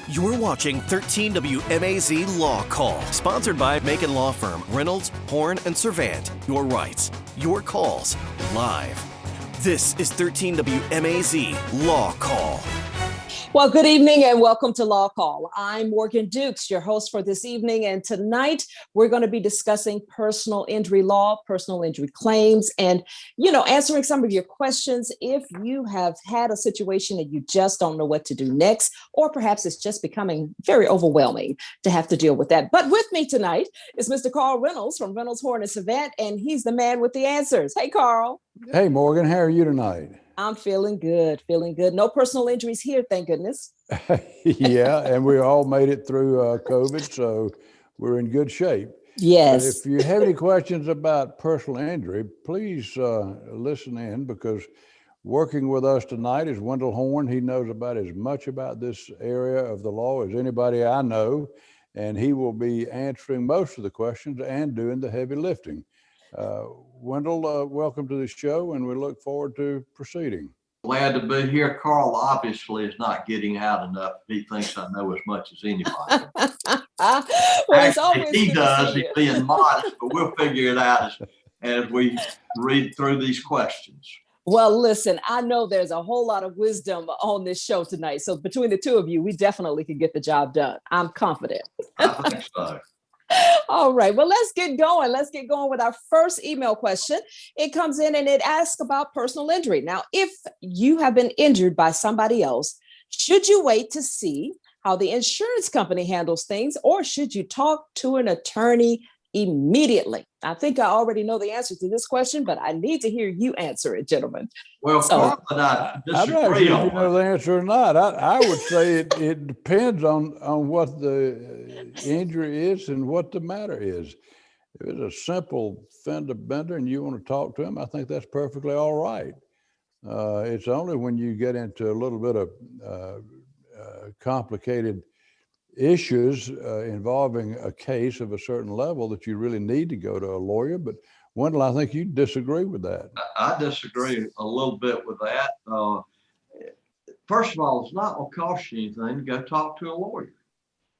You're watching 13 WMAZ Law Call, sponsored by Macon law firm Reynolds, Horn, and Servant. Your rights, your calls, live. This is 13 WMAZ Law Call. Well, good evening and welcome to Law Call. I'm Morgan Dukes, your host for this evening. And tonight we're going to be discussing personal injury law, personal injury claims, and, answering some of your questions if you have had a situation and you just don't know what to do next, or perhaps it's just becoming very overwhelming to have to deal with that. But with me tonight is Mr. Carl Reynolds from Reynolds, Horn, and Servant, and he's the man with the answers. Hey, Carl. Hey, Morgan, how are you tonight? I'm feeling good. No personal injuries here, thank goodness. Yeah, and we all made it through COVID, so we're in good shape. Yes. But if you have any questions about personal injury, please listen in, because working with us tonight is Wendell Horn. He knows about as much about this area of the law as anybody I know, and he will be answering most of the questions and doing the heavy lifting. Wendell, welcome to the show, and we look forward to proceeding. Glad to be here. Carl obviously is not getting out enough. He thinks I know as much as anybody. Well, he does. He's being modest, but we'll figure it out as we read through these questions. Well, listen, I know there's a whole lot of wisdom on this show tonight. So between the two of you, we definitely can get the job done. I'm confident. I think so. All right, well, let's get going. Let's get going with our first email question. It comes in and it asks about personal injury. Now, if you have been injured by somebody else, should you wait to see how the insurance company handles things, or should you talk to an attorney immediately? I think I already know the answer to this question, but I need to hear you answer it, gentlemen. Well, Carl and I disagree I'm not sure if you on know the answer or not. I would say it depends on what the injury is and what the matter is. If it's a simple fender bender and you want to talk to him, I think that's perfectly all right. It's only when you get into a little bit of complicated issues involving a case of a certain level that you really need to go to a lawyer. But Wendell, I think you disagree with that. I disagree a little bit with that. First of all, it's not going to cost you anything to go talk to a lawyer.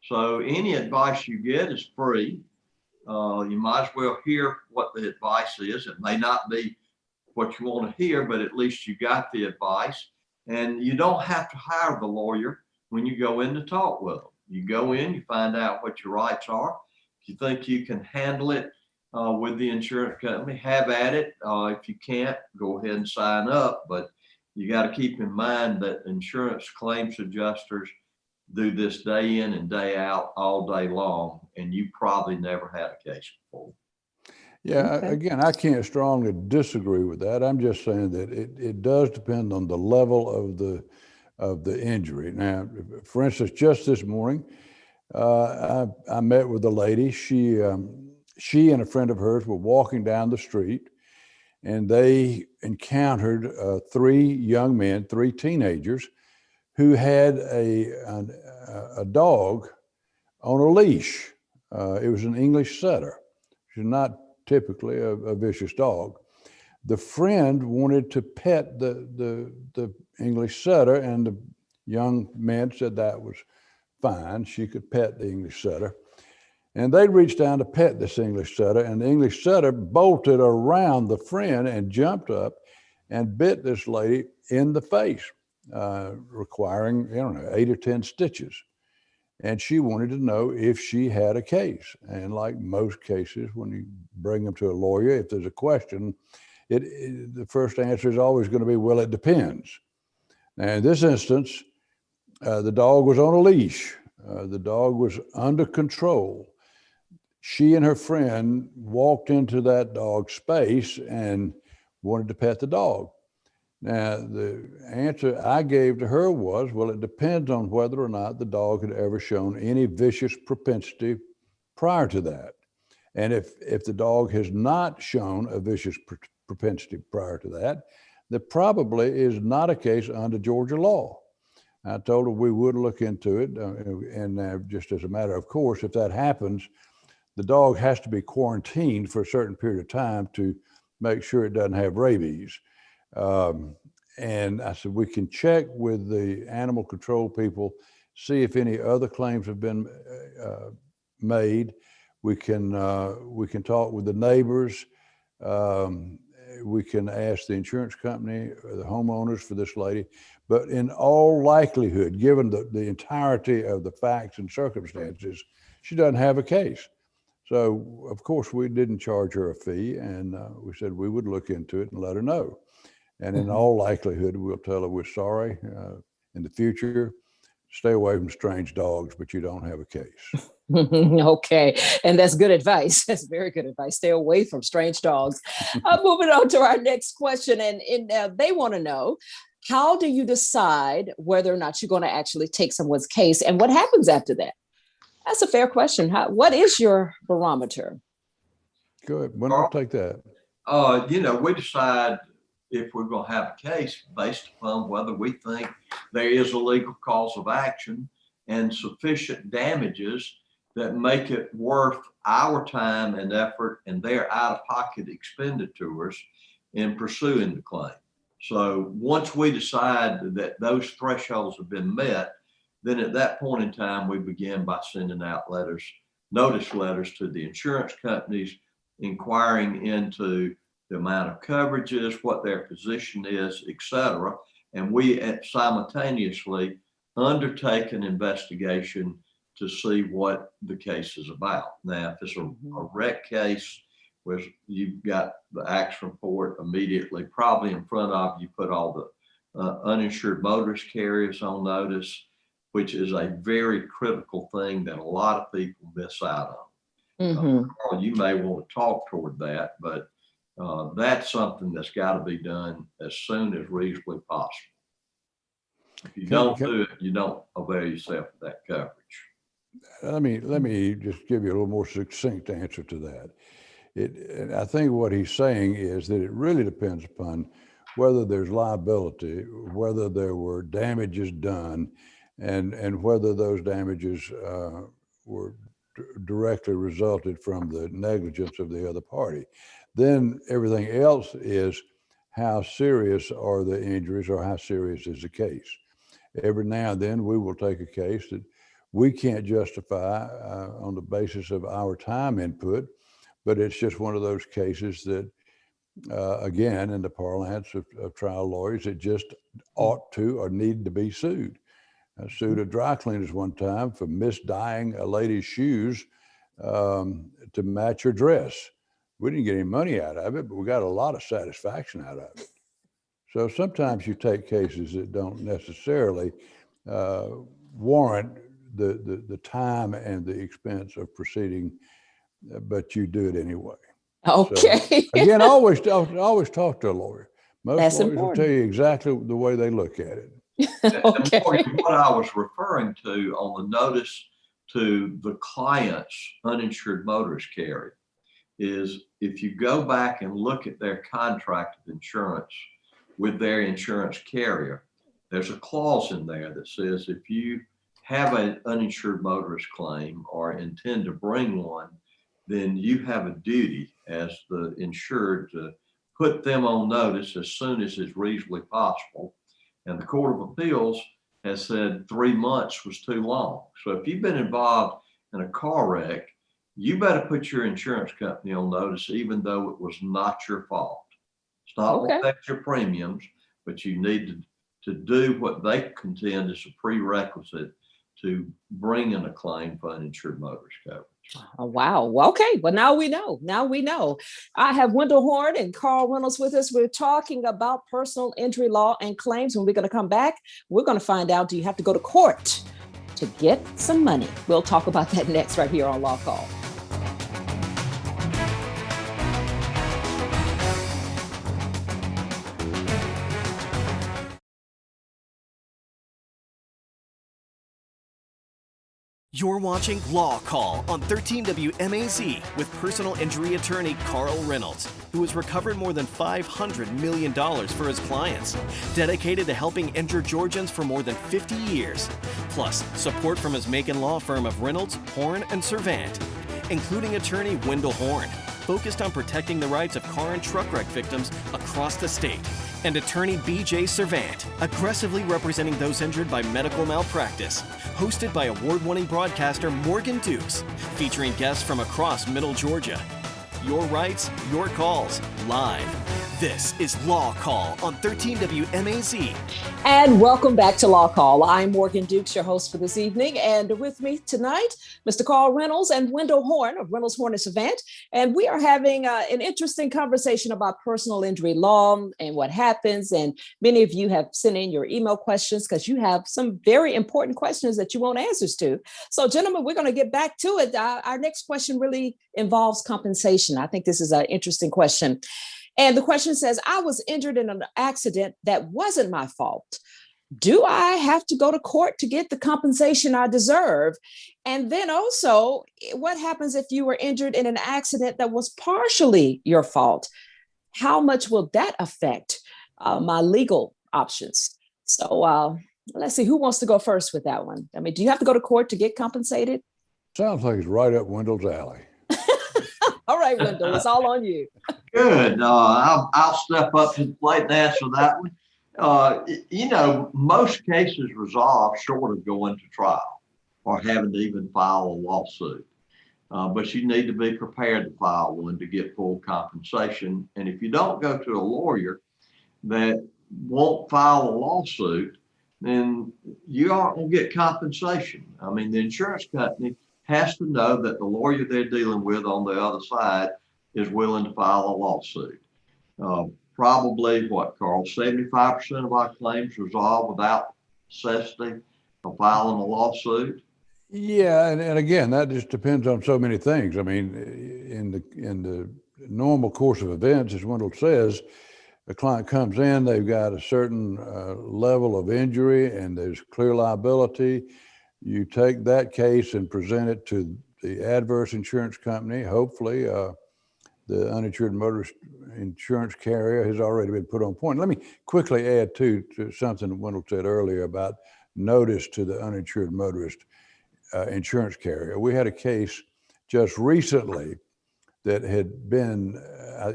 So any advice you get is free. You might as well hear what the advice is. It may not be what you want to hear, but at least you got the advice. And you don't have to hire the lawyer when you go in to talk with them. You go in, you find out what your rights are. If you think you can handle it with the insurance company, have at it. If you can't, go ahead and sign up. But you got to keep in mind that insurance claims adjusters do this day in and day out all day long, and you probably never had a case before. Yeah, okay. Again, I can't strongly disagree with that. I'm just saying that it does depend on the level of the injury. Now, for instance, just this morning, I met with a lady. She and a friend of hers were walking down the street, and they encountered three young men, three teenagers, who had a dog on a leash. It was an English setter. She's not typically a vicious dog. The friend wanted to pet the English setter, and the young man said that was fine. She could pet the English setter. And they reached down to pet this English setter, and the English setter bolted around the friend and jumped up and bit this lady in the face, requiring, 8 or 10 stitches. And she wanted to know if she had a case. And like most cases, when you bring them to a lawyer, if there's a question, the first answer is always going to be, well, it depends. Now, in this instance, the dog was on a leash. The dog was under control. She and her friend walked into that dog's space and wanted to pet the dog. Now, the answer I gave to her was, well, it depends on whether or not the dog had ever shown any vicious propensity prior to that. And if the dog has not shown a vicious propensity prior to that, there probably is not a case under Georgia law. I told her we would look into it, and just as a matter of course, if that happens, the dog has to be quarantined for a certain period of time to make sure it doesn't have rabies. And I said, we can check with the animal control people see if any other claims have been made. We can talk with the neighbors. We can ask the insurance company or the homeowners for this lady. But in all likelihood, given the entirety of the facts and circumstances, she doesn't have a case. So, of course, we didn't charge her a fee, and we said we would look into it and let her know. And in all likelihood, we'll tell her we're sorry. In the future, stay away from strange dogs, but you don't have a case. Okay. And that's good advice. That's very good advice. Stay away from strange dogs. Moving on to our next question. And they want to know, how do you decide whether or not you're going to actually take someone's case, and what happens after that? That's a fair question. What is your barometer? Go ahead. When do I take that? We decide if we're going to have a case based upon whether we think there is a legal cause of action and sufficient damages that make it worth our time and effort and their out-of-pocket expenditures in pursuing the claim. So once we decide that those thresholds have been met, then at that point in time, we begin by sending out notice letters to the insurance companies, inquiring into the amount of coverages, what their position is, et cetera. And we simultaneously undertake an investigation to see what the case is about. Now, if it's a wreck case where you've got the accident report immediately, probably in front of you, put all the uninsured motorist carriers on notice, which is a very critical thing that a lot of people miss out on. You may want to talk toward that, but that's something that's got to be done as soon as reasonably possible. If you don't do it, you don't avail yourself of that coverage. Let me just give you a little more succinct answer to that. And I think what he's saying is that it really depends upon whether there's liability, whether there were damages done, and whether those damages were directly resulted from the negligence of the other party. Then everything else is how serious are the injuries or how serious is the case. Every now and then we will take a case that we can't justify on the basis of our time input, but it's just one of those cases that, again, in the parlance of trial lawyers, it just ought to or need to be sued. I sued a dry cleaners one time for misdyeing a lady's shoes to match her dress. We didn't get any money out of it, but we got a lot of satisfaction out of it. So sometimes you take cases that don't necessarily warrant the time and the expense of proceeding, but you do it anyway. Okay. So, again, always talk to a lawyer. Most That's lawyers important. will tell you exactly the way they look at it. Okay. What I was referring to on the notice to the client's uninsured motorist carrier is if you go back and look at their contract of insurance with their insurance carrier, there's a clause in there that says if you have an uninsured motorist claim or intend to bring one, then you have a duty as the insured to put them on notice as soon as is reasonably possible. And the Court of Appeals has said 3 months was too long. So if you've been involved in a car wreck, you better put your insurance company on notice, even though it was not your fault. It's not Okay. affect your premiums, but you need to do what they contend is a prerequisite to bring in a claim for uninsured motorist coverage. Oh, wow. Well, okay. Well, now we know. Now we know. I have Wendell Horn and Carl Reynolds with us. We're talking about personal injury law and claims. When we're going to come back, we're going to find out, do you have to go to court to get some money? We'll talk about that next right here on Law Call. You're watching Law Call on 13 WMAZ with personal injury attorney Carl Reynolds, who has recovered more than $500 million for his clients, dedicated to helping injured Georgians for more than 50 years. Plus, support from his Macon law firm of Reynolds, Horn, and Servant, including attorney Wendell Horn, focused on protecting the rights of car and truck wreck victims across the state, and attorney B.J. Servant, aggressively representing those injured by medical malpractice. Hosted by award-winning broadcaster Morgan Dukes, featuring guests from across Middle Georgia. Your rights, your calls, live. This is Law Call on 13 WMAZ. And welcome back to Law Call. I'm Morgan Dukes, your host for this evening. And with me tonight, Mr. Carl Reynolds and Wendell Horn of Reynolds, Horn & Savant. And we are having an interesting conversation about personal injury law and what happens. And many of you have sent in your email questions because you have some very important questions that you want answers to. So, gentlemen, we're going to get back to it. Our next question really involves compensation. I think this is an interesting question. And the question says, I was injured in an accident that wasn't my fault. Do I have to go to court to get the compensation I deserve? And then also, what happens if you were injured in an accident that was partially your fault? How much will that affect my legal options? So let's see, who wants to go first with that one? I mean, do you have to go to court to get compensated? Sounds like it's right up Wendell's alley. All right, Wendell, it's all on you. Good. I'll step up to the plate and answer that one. Most cases resolve short of going to trial or having to even file a lawsuit. But you need to be prepared to file one to get full compensation. And if you don't go to a lawyer that won't file a lawsuit, then you aren't going to get compensation. I mean, the insurance company has to know that the lawyer they're dealing with on the other side is willing to file a lawsuit. Probably, Carl, 75% of our claims resolve without necessity of filing a lawsuit. Yeah, and again, that just depends on so many things. I mean, in the normal course of events, as Wendell says, the client comes in, they've got a certain level of injury and there's clear liability. You take that case and present it to the adverse insurance company. Hopefully, the uninsured motorist insurance carrier has already been put on point. Let me quickly add to something Wendell said earlier about notice to the uninsured motorist insurance carrier. We had a case just recently that had been,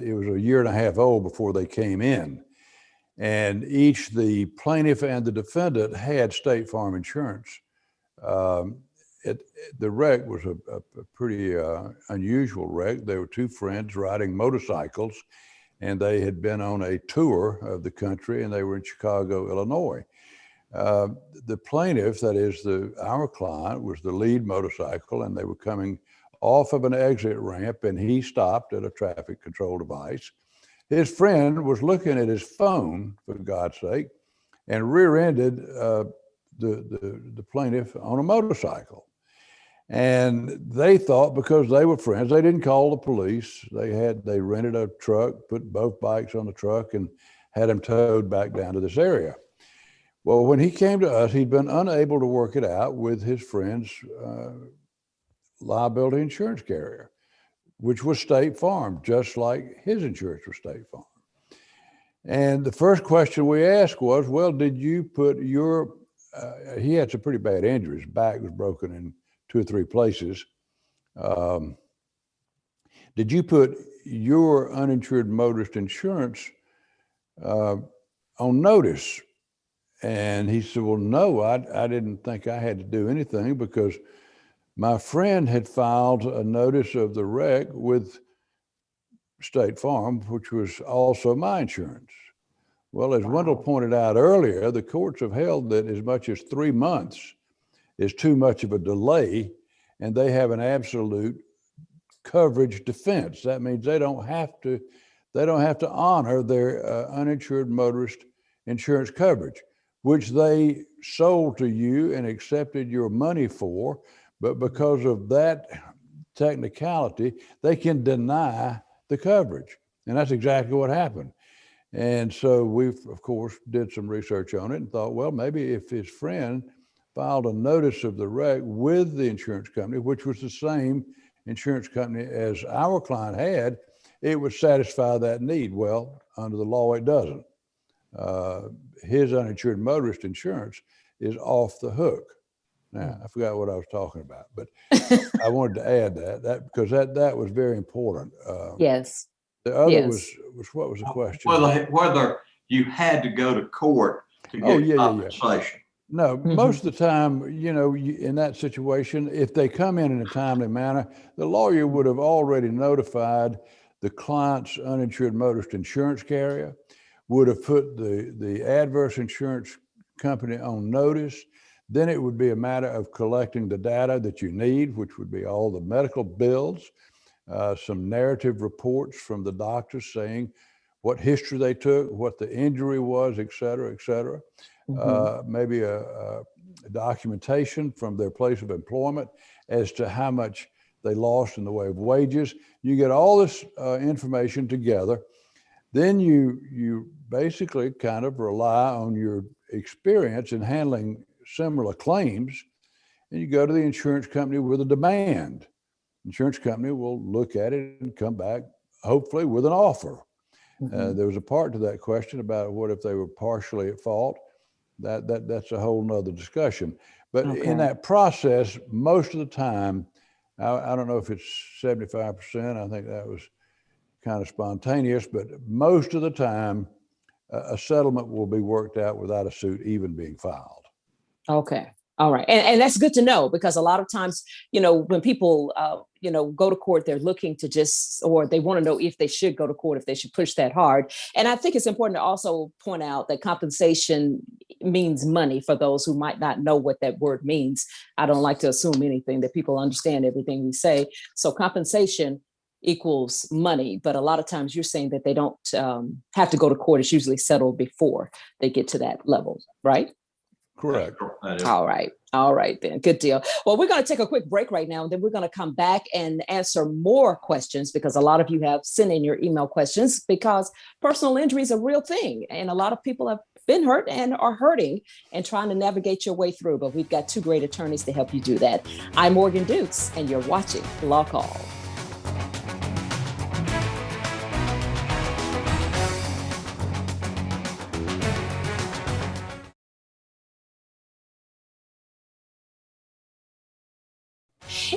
it was a year and a half old before they came in. And each the plaintiff and the defendant had State Farm insurance. The wreck was a pretty unusual wreck. There were two friends riding motorcycles, and they had been on a tour of the country, and they were in Chicago, Illinois. The plaintiff, that is our client, was the lead motorcycle, and they were coming off of an exit ramp, and he stopped at a traffic control device. His friend was looking at his phone, for God's sake, and rear-ended the plaintiff on a motorcycle. And they thought, because they were friends, they didn't call the police. They rented a truck, put both bikes on the truck, and had him towed back down to this area. Well, when he came to us, he'd been unable to work it out with his friend's liability insurance carrier, which was State Farm, just like his insurance was State Farm. And the first question we asked was, well, did you put your, he had some pretty bad injuries. His back was broken in 2 or 3 places. Did you put your uninsured motorist insurance on notice? And he said, well, no, I didn't think I had to do anything because my friend had filed a notice of the wreck with State Farm, which was also my insurance. Well, as Wendell pointed out earlier, the courts have held that as much as 3 months is too much of a delay, and they have an absolute coverage defense. That means they don't have to honor their uninsured motorist insurance coverage, which they sold to you and accepted your money for. But because of that technicality, they can deny the coverage. And that's exactly what happened. And so we, of course, did some research on it and thought, well, maybe if his friend filed a notice of the wreck with the insurance company, which was the same insurance company as our client had, it would satisfy that need. Well, under the law, it doesn't. His uninsured motorist insurance is off the hook. Now, I forgot what I was talking about, but I wanted to add that because that was very important. Yes. The other was what was the question? Whether you had to go to court to get compensation. No, most of the time, in that situation, if they come in a timely manner, the lawyer would have already notified the client's uninsured motorist insurance carrier, would have put the adverse insurance company on notice. Then it would be a matter of collecting the data that you need, which would be all the medical bills, some narrative reports from the doctors saying what history they took, what the injury was, et cetera, et cetera. Maybe a documentation from their place of employment as to how much they lost in the way of wages. You get all this information together. Then you basically kind of rely on your experience in handling similar claims, and you go to the insurance company with a demand. Insurance company will look at it and come back, hopefully, with an offer. There was a part to that question about what if they were partially at fault. That's a whole nother discussion. But in that process, most of the time, I don't know if it's 75%, I think that was kind of spontaneous, but most of the time, a settlement will be worked out without a suit even being filed. Okay. All right. And that's good to know, because a lot of times, when people, go to court, they're looking to or they want to know if they should go to court, if they should push that hard. And I think it's important to also point out that compensation means money for those who might not know what that word means. I don't like to assume anything, that people understand everything we say. So compensation equals money, but a lot of times you're saying that they don't have to go to court. It's usually settled before they get to that level, right? Correct. All right. All right, then. Good deal. Well, we're going to take a quick break right now, and then we're going to come back and answer more questions, because a lot of you have sent in your email questions, because personal injury is a real thing. And a lot of people have been hurt and are hurting and trying to navigate your way through. But we've got two great attorneys to help you do that. I'm Morgan Dukes, and you're watching Law Call.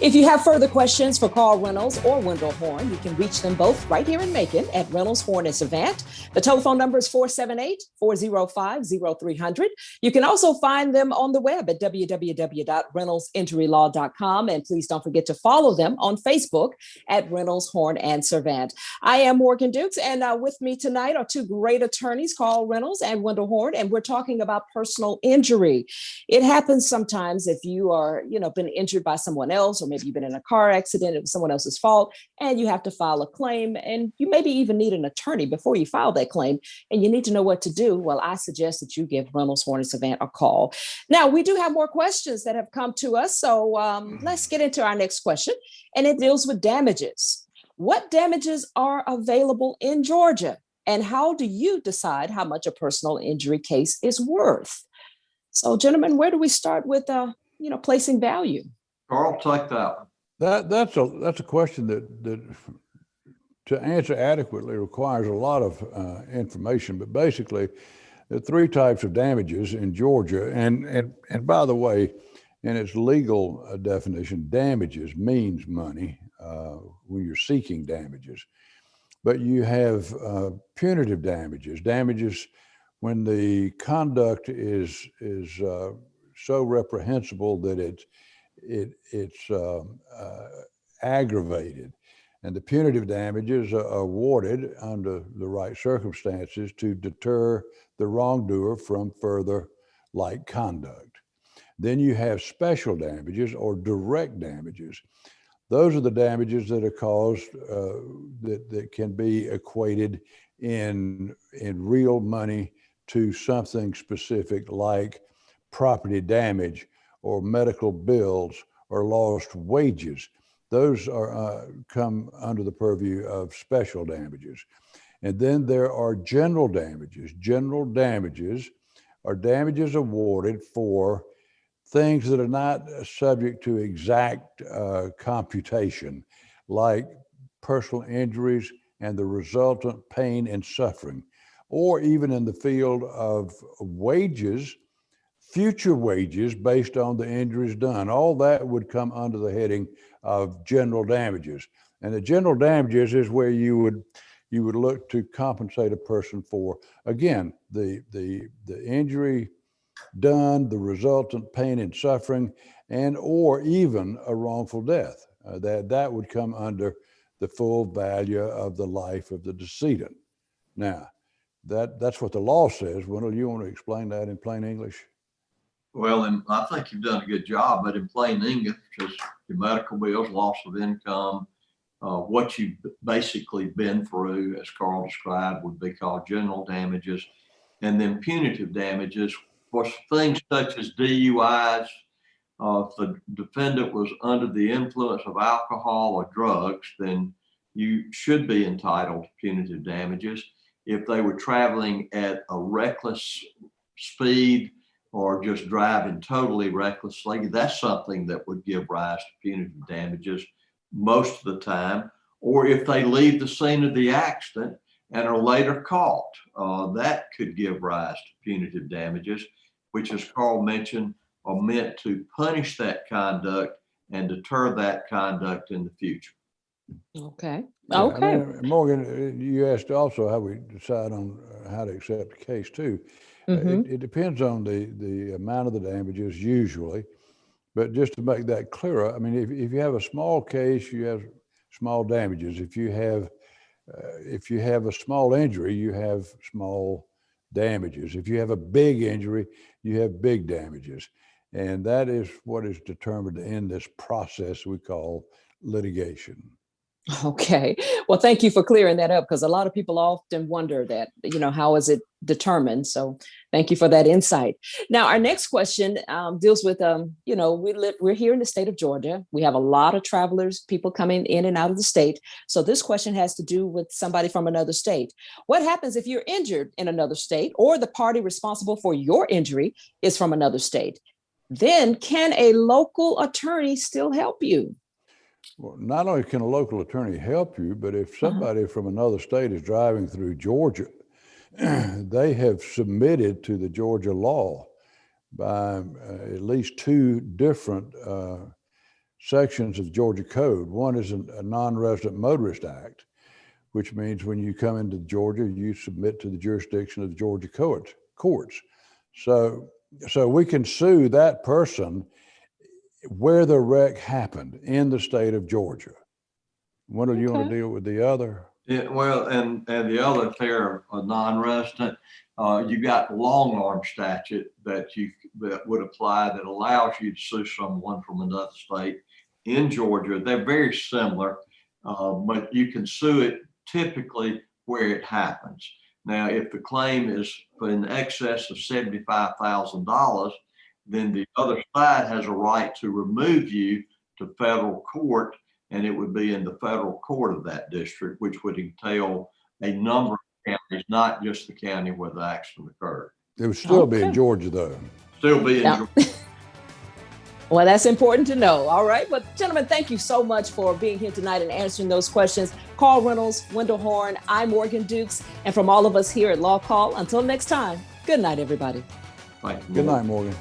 If you have further questions for Carl Reynolds or Wendell Horn, you can reach them both right here in Macon at Reynolds, Horn, and Savant. The telephone number is 478-405-0300. You can also find them on the web at www.reynoldsinjurylaw.com. And please don't forget to follow them on Facebook at Reynolds, Horn, and Savant. I am Morgan Dukes, and with me tonight are two great attorneys, Carl Reynolds and Wendell Horn, and we're talking about personal injury. It happens sometimes if you are, been injured by someone else, or maybe you've been in a car accident, it was someone else's fault, and you have to file a claim, and you maybe even need an attorney before you file that claim, and you need to know what to do. Well, I suggest that you give Reynolds, Horn, and Savant a call. Now, we do have more questions that have come to us, so let's get into our next question, and it deals with damages. What damages are available in Georgia, and how do you decide how much a personal injury case is worth? So, gentlemen, where do we start with, placing value? Carl, take that one. That's a question that to answer adequately requires a lot of information. But basically, there are three types of damages in Georgia. And by the way, in its legal definition, damages means money when you're seeking damages. But you have punitive damages when the conduct is so reprehensible that it's aggravated, and the punitive damages are awarded under the right circumstances to deter the wrongdoer from further like conduct. Then you have special damages or direct damages. Those are the damages that are caused that can be equated in real money to something specific, like property damage or medical bills or lost wages. Those are come under the purview of special damages. And then there are general damages. General damages are damages awarded for things that are not subject to exact computation, like personal injuries and the resultant pain and suffering, or even in the field of wages, future wages based on the injuries done. All that would come under the heading of general damages. And the general damages is where you you would look to compensate a person for, again, the injury done, the resultant pain and suffering, and or even a wrongful death. That would come under the full value of the life of the decedent. Now, that's what the law says. Wendell, you want to explain that in plain English? Well, and I think you've done a good job, but in plain English, just your medical bills, loss of income, what you've basically been through, as Carl described, would be called general damages. And then punitive damages for things such as DUIs. If the defendant was under the influence of alcohol or drugs, then you should be entitled to punitive damages. If they were traveling at a reckless speed or just driving totally recklessly, that's something that would give rise to punitive damages most of the time. Or if they leave the scene of the accident and are later caught, that could give rise to punitive damages, which, as Carl mentioned, are meant to punish that conduct and deter that conduct in the future. Okay. Yeah, Okay. I mean, Morgan, you asked also how we decide on how to accept a case too. It depends on the amount of the damages usually, but just to make that clearer, I mean, if you have a small case, you have small damages. If you have a small injury, you have small damages. If you have a big injury, you have big damages. And that is what is determined in this process we call litigation. Okay. Well, thank you for clearing that up, because a lot of people often wonder that, how is it determined? So thank you for that insight. Now, our next question deals with, we're here in the state of Georgia. We have a lot of travelers, people coming in and out of the state. So this question has to do with somebody from another state. What happens if you're injured in another state or the party responsible for your injury is from another state? Then can a local attorney still help you? Well, not only can a local attorney help you, but if somebody from another state is driving through Georgia, they have submitted to the Georgia law by at least two different sections of Georgia code. One is a non-resident motorist act, which means when you come into Georgia, you submit to the jurisdiction of the Georgia courts. So we can sue that person where the wreck happened in the state of Georgia. Wendell, you want to deal with the other? Yeah, well, and the other pair of non-resident, you got the long arm statute that would apply that allows you to sue someone from another state in Georgia. They're very similar, but you can sue it typically where it happens. Now, if the claim is in excess of $75,000, then the other side has a right to remove you to federal court, and it would be in the federal court of that district, which would entail a number of counties, not just the county where the accident occurred. It would still be in Georgia, though. Still be in Georgia. Well, that's important to know. All right. But gentlemen, thank you so much for being here tonight and answering those questions. Carl Reynolds, Wendell Horn, I'm Morgan Dukes, and from all of us here at LawCall, until next time, good night, everybody. Thank you. Good night, Morgan.